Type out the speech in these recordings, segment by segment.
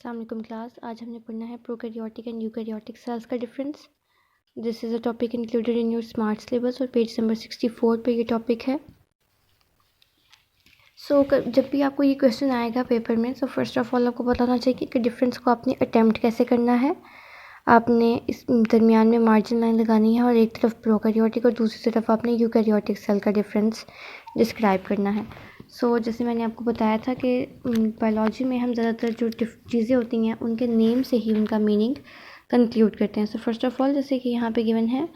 अस्सलाम वालेकुम क्लास। आज हमने पढ़ना है प्रोकैरियोटिक एंड यूकैरियोटिक सेल्स का difference. This is a topic included in your smart syllabus और पेज नंबर 64 पे ये टॉपिक है। जब भी आपको ये क्वेश्चन आएगा पेपर में, फर्स्ट ऑफ ऑल आपको बताना चाहिए कि डिफरेंस को आपने अटैम्प्ट कैसे करना है। आपने इस दरमियान में मार्जिन लाइन लगानी है और एक तरफ प्रोकैरियोटिक और दूसरी तरफ आपने यूकैरियोटिक सेल का डिफरेंस डिस्क्राइब करना है। जैसे मैंने आपको बताया था कि बायोलॉजी में हम ज़्यादातर जो चीज़ें होती हैं उनके नेम से ही उनका मीनिंग कंक्लूड करते हैं। फर्स्ट ऑफ ऑल जैसे कि यहाँ पे गिवन है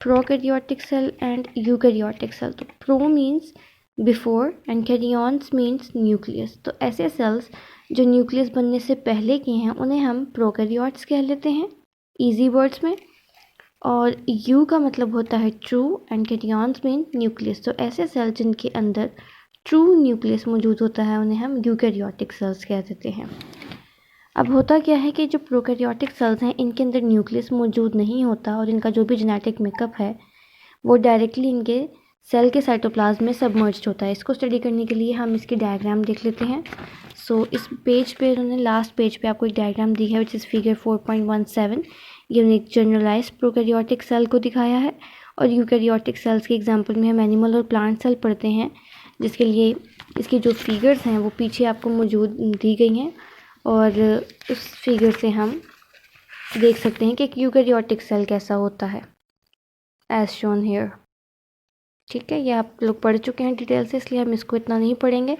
prokaryotic cell and eukaryotic cell. तो pro means before and karyons means nucleus. तो ऐसे सेल्स जो न्यूक्लियस बनने से पहले के हैं उन्हें हम प्रोकैरियोट्स कह लेते हैं ईजी वर्ड्स में। और यू का मतलब होता है ट्रू एंड कैरियॉन्स मीन न्यूक्लियस। तो ऐसे सेल जिनके अंदर ट्रू न्यूक्लियस मौजूद होता है उन्हें हम यूकैरियोटिक सेल्स कह देते हैं। अब होता क्या है कि जो प्रोकैरियोटिक सेल्स हैं इनके अंदर न्यूक्लियस मौजूद नहीं होता और इनका जो भी जेनेटिक मेकअप है वो डायरेक्टली इनके सेल के साइटोप्लाज्म में सबमर्ज्ड होता है। इसको स्टडी करने के लिए हम इसकी डायग्राम देख लेते हैं। इस पेज पे उन्होंने लास्ट पेज पे आपको एक डायग्राम दी है विच इज़ फिगर 4.17। ये उन्हें एक जनरलाइज्ड प्रोकैरियोटिक सेल को दिखाया है और यूकैरियोटिक सेल्स के एग्जांपल में हम एनिमल और प्लांट सेल पढ़ते हैं, जिसके लिए इसकी जो फिगर्स हैं वो पीछे आपको मौजूद दी गई हैं और उस फिगर से हम देख सकते हैं कि एक यूकैरियोटिक सेल कैसा होता है एज शोन हियर। ठीक है, ये आप लोग पढ़ चुके हैं डिटेल से, इसलिए हम इसको इतना नहीं पढ़ेंगे।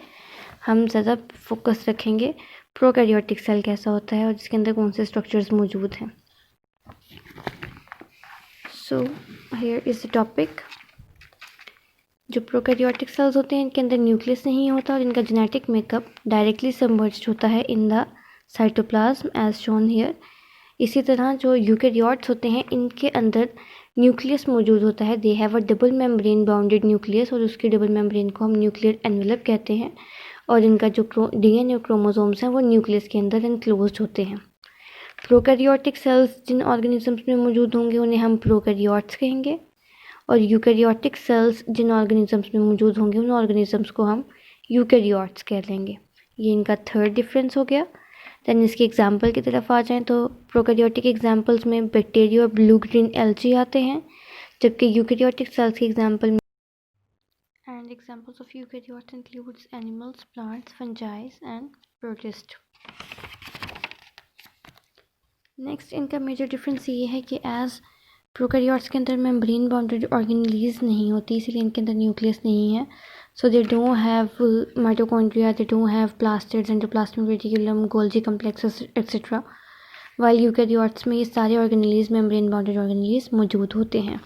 हम ज़्यादा फोकस रखेंगे प्रोकैरियोटिक सेल कैसा होता है और जिसके अंदर कौन से स्ट्रक्चर्स मौजूद हैं। Here is the topic. जो प्रोकैरियोटिक सेल्स होते हैं इनके अंदर न्यूक्लियस नहीं होता और इनका जेनेटिक मेकअप डायरेक्टली सबमर्ज्ड होता है in the cytoplasm as shown here. इसी तरह जो यूकैरियोट्स होते हैं इनके अंदर न्यूक्लियस मौजूद होता है। They have a double membrane bounded nucleus और उसके डबल मेम्ब्रेन को हम न्यूक्लियर एनवेलप कहते हैं और इनका जो डीएनए और क्रोमोसोम्स हैं वो न्यूक्लियस के अंदर एनक्लोज्ड होते हैं। प्रोकैरियोटिक सेल्स जिन ऑर्गेनिजम्स में मौजूद होंगे उन्हें हम प्रोकैरियोट्स कहेंगे और यूकैरियोटिक सेल्स जिन ऑर्गेनिजम्स में मौजूद होंगे उन ऑर्गेनिजम्स को हम यूकैरियोट्स कह लेंगे। ये इनका थर्ड डिफरेंस हो गया। दैन इसके एग्जांपल की तरफ आ जाएं तो प्रोकैरियोटिक एग्जांपल्स में बैक्टीरिया और ब्लू ग्रीन एल्गी आते हैं, जबकि यूकैरियोटिक सेल्स के एग्जांपल में and examples of eukaryotes includes animals, plants, fungi and protist. Next इनका मेजर डिफरेंस ये है कि एज प्रोकैरियोट्स के अंदर मेम्ब्रेन बाउंडेड ऑर्गेनेलीज नहीं होती, इसलिए इनके अंदर न्यूक्लियस नहीं है। They don't have mitochondria, they don't have plastids, endoplasmic reticulum, Golgi complexes etcetera. While eukaryotes में ये सारे ऑर्गेनेलीज मेम्ब्रेन बाउंडेड ऑर्गेनेलीज मौजूद होते हैं।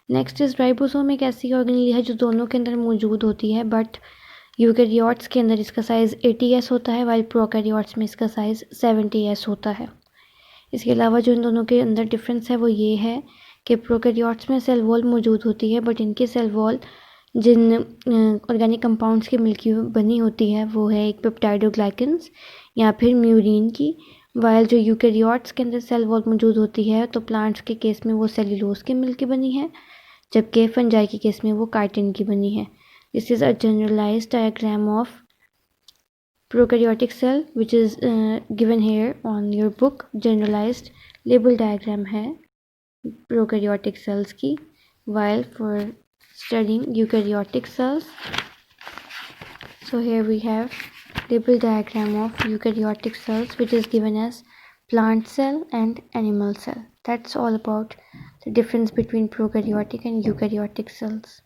नेक्स्ट इज राइबोसोम, एक ऐसी ऑर्गेनेली है जो दोनों के अंदर मौजूद होती है, बट यूकैरियोट्स के अंदर इसका साइज़ 80s होता है वाइल प्रोकैरियोट्स में इसका साइज़ 70s होता है। इसके अलावा जो इन दोनों के अंदर डिफरेंस है वो ये है कि प्रोकैरियोट्स में सेल वॉल मौजूद होती है, बट इनकी सेल वॉल जिन ऑर्गेनिक कंपाउंड्स की मिलकी बनी होती है वो है एक पेप्टाइडोग्लाइकन्स या फिर म्यूरिन की। वाइल जो यूकैरियोट्स के अंदर सेल वॉल मौजूद होती है तो प्लांट्स के केस में वो सेल्यूलोज की मिलकी बनी है, जबकि फंजाई के केस में वो काइटिन की बनी है। This is a generalised diagram of prokaryotic cell which is given here on your book। generalized label diagram है prokaryotic cells की, while for studying eukaryotic cells, so here we have label diagram of eukaryotic cells which is given as plant cell and animal cell. That's all about the difference between prokaryotic and eukaryotic cells.